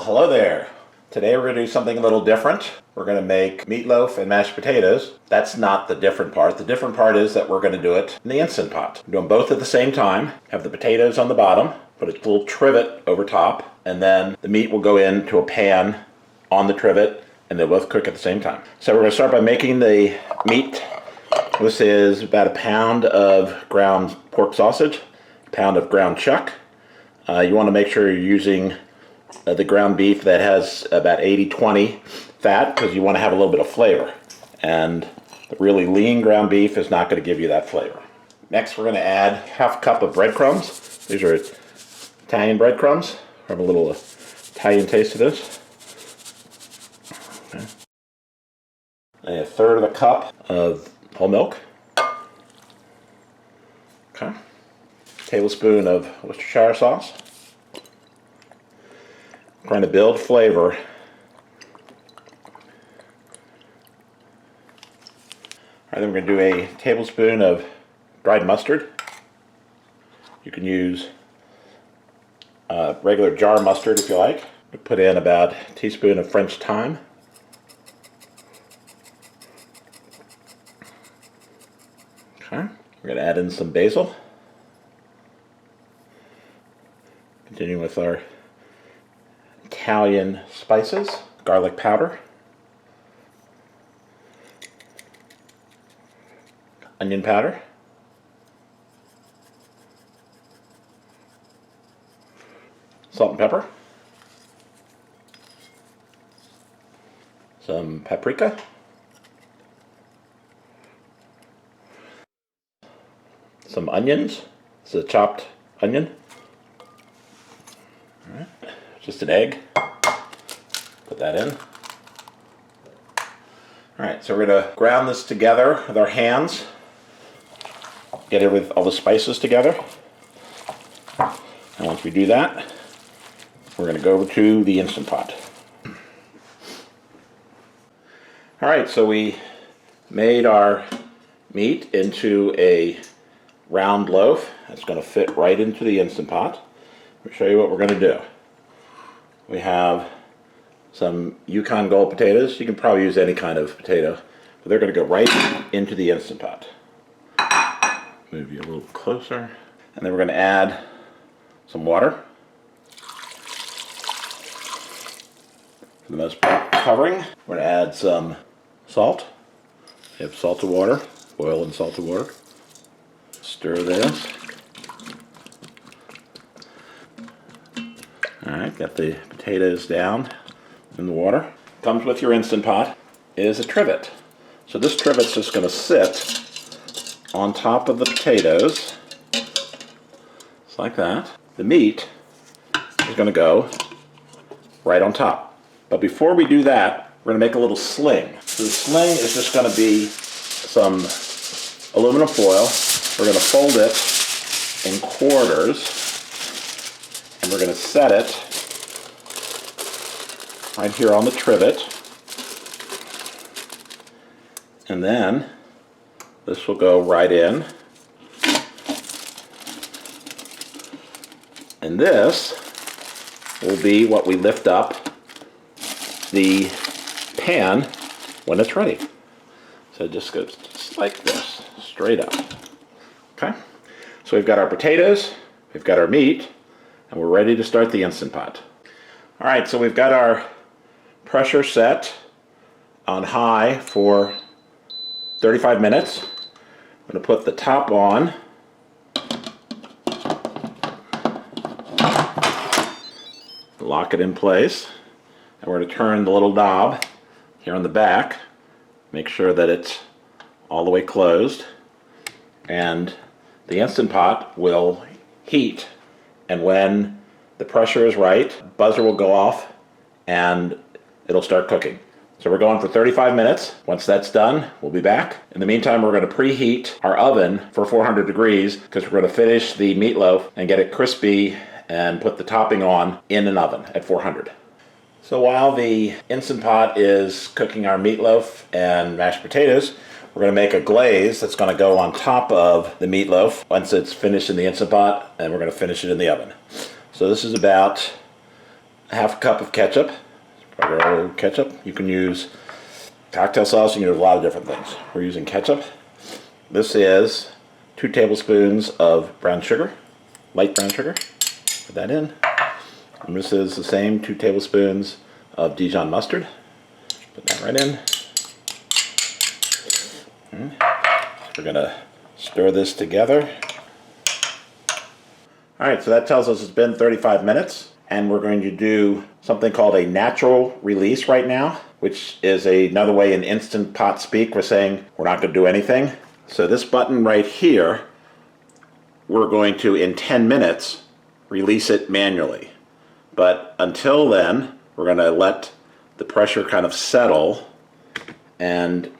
Hello there. Today we're going to do something a little different. We're going to make meatloaf and mashed potatoes. That's not the different part. The different part is that we're going to do it in the Instant Pot. We're doing both at the same time. Have the potatoes on the bottom, put a little trivet over top, and then the meat will go into a pan on the trivet, and they'll both cook at the same time. So we're going to start by making the meat. This is about a pound of ground pork sausage, a pound of ground chuck. You want to make sure you're using the ground beef that has about 80-20 fat, because you want to have a little bit of flavor. And the really lean ground beef is not going to give you that flavor. Next, we're going to add half a cup of breadcrumbs. These are Italian breadcrumbs. Have a little Italian taste to this. Okay. And a third of a cup of whole milk. Okay. Tablespoon of Worcestershire sauce. Trying to build flavor. All right, then we're going to do a tablespoon of dried mustard. You can use regular jar mustard if you like. Put in about a teaspoon of French thyme. Okay, we're going to add in some basil. Continuing with our Italian spices, garlic powder, onion powder, salt and pepper, some paprika, some onions. This is a chopped onion. All right. Just an egg. Put that in. Alright, so we're going to ground this together with our hands. Get it with all the spices together. And once we do that, we're going to go over to the Instant Pot. Alright, so we made our meat into a round loaf. That's going to fit right into the Instant Pot. I'll show you what we're going to do. We have some Yukon Gold potatoes. You can probably use any kind of potato, but they're going to go right into the Instant Pot. Move you a little closer. And then we're going to add some water. For the most part, covering. We're going to add some salt. We have salted water, boil in salted water. Stir this. Alright, got the potatoes down in the water. Comes with your Instant Pot is a trivet. So this trivet's just going to sit on top of the potatoes, just like that. The meat is going to go right on top. But before we do that, we're going to make a little sling. So the sling is just going to be some aluminum foil. We're going to fold it in quarters. And we're going to set it right here on the trivet. And then this will go right in. And this will be what we lift up the pan when it's ready. So it just goes just like this, straight up. Okay? So we've got our potatoes, we've got our meat, and we're ready to start the Instant Pot. Alright, so we've got our pressure set on high for 35 minutes. I'm going to put the top on. Lock it in place. And we're going to turn the little knob here on the back. Make sure that it's all the way closed. And the Instant Pot will heat. And when the pressure is right, buzzer will go off and it'll start cooking. So we're going for 35 minutes. Once that's done, we'll be back. In the meantime, we're going to preheat our oven for 400 degrees because we're going to finish the meatloaf and get it crispy and put the topping on in an oven at 400. So while the Instant Pot is cooking our meatloaf and mashed potatoes, we're going to make a glaze that's going to go on top of the meatloaf once it's finished in the Instant Pot, and we're going to finish it in the oven. So this is about half a cup of ketchup, regular ketchup. You can use cocktail sauce, you can use a lot of different things. We're using ketchup. This is 2 tablespoons of brown sugar, light brown sugar. Put that in. And this is the same 2 tablespoons of Dijon mustard. Put that right in. We're going to stir this together. Alright, so that tells us it's been 35 minutes, and we're going to do something called a natural release right now, which is another way in Instant Pot speak we're saying we're not going to do anything. So this button right here, we're going to, in 10 minutes, release it manually. But until then, we're going to let the pressure kind of settle, and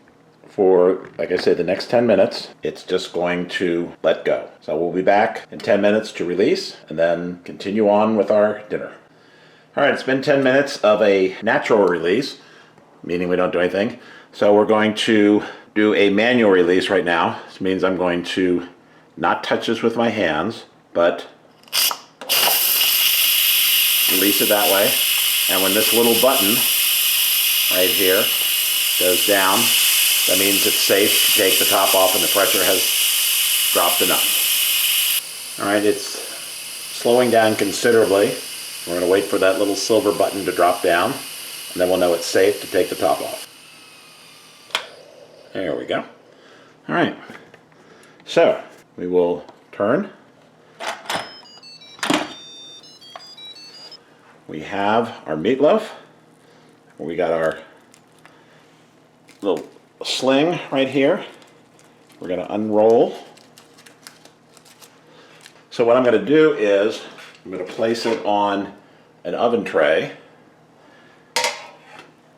for, like I said, the next 10 minutes, it's just going to let go. So we'll be back in 10 minutes to release, and then continue on with our dinner. All right, it's been 10 minutes of a natural release, meaning we don't do anything. So we're going to do a manual release right now. This means I'm going to not touch this with my hands, but release it that way. And when this little button right here goes down, that means it's safe to take the top off and the pressure has dropped enough. All right, it's slowing down considerably. We're going to wait for that little silver button to drop down, and then we'll know it's safe to take the top off. There we go. All right, so we will turn. We have our meatloaf. We got our little sling right here. We're going to unroll. So what I'm going to do is I'm going to place it on an oven tray,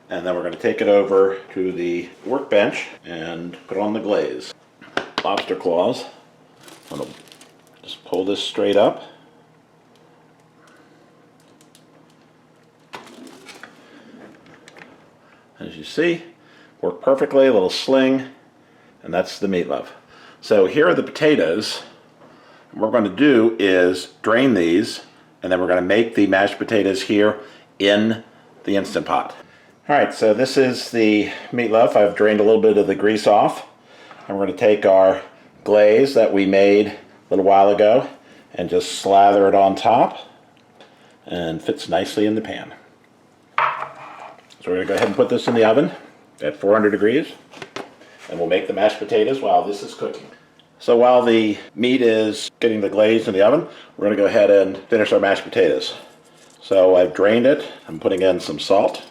and then we're going to take it over to the workbench and put it on the glaze. Lobster claws. I'm going to just pull this straight up. As you see, work perfectly, a little sling, and that's the meatloaf. So here are the potatoes. What we're going to do is drain these, and then we're going to make the mashed potatoes here in the Instant Pot. All right, so this is the meatloaf. I've drained a little bit of the grease off. And we're going to take our glaze that we made a little while ago and just slather it on top, and fits nicely in the pan. So we're going to go ahead and put this in the oven at 400 degrees, and we'll make the mashed potatoes while this is cooking. So while the meat is getting the glaze in the oven, we're going to go ahead and finish our mashed potatoes. So I've drained it. I'm putting in some salt.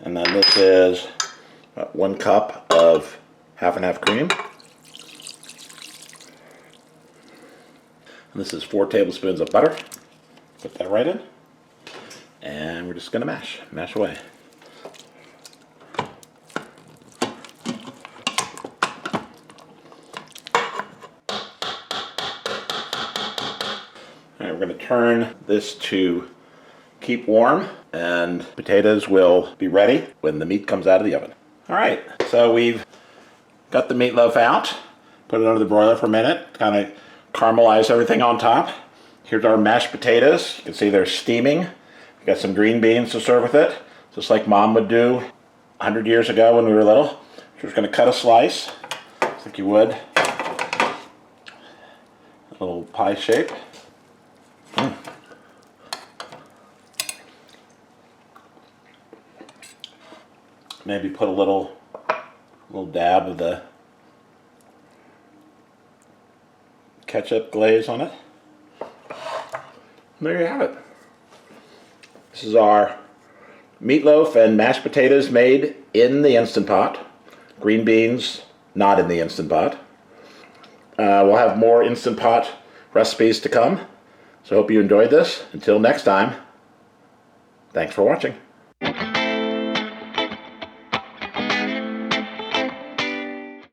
And then this is 1 cup of half and half cream. And this is 4 tablespoons of butter. Put that right in. And we're just going to mash away. All right, we're going to turn this to keep warm, and potatoes will be ready when the meat comes out of the oven. All right, so we've got the meatloaf out, put it under the broiler for a minute, kind of caramelize everything on top. Here's our mashed potatoes. You can see they're steaming. We've got some green beans to serve with it, just like Mom would do 100 years ago when we were little. She's just going to cut a slice, just like you would. A little pie shape. Maybe put a little dab of the ketchup glaze on it. There you have it. This is our meatloaf and mashed potatoes made in the Instant Pot. Green beans not in the Instant Pot. We'll have more Instant Pot recipes to come. So I hope you enjoyed this. Until next time, thanks for watching.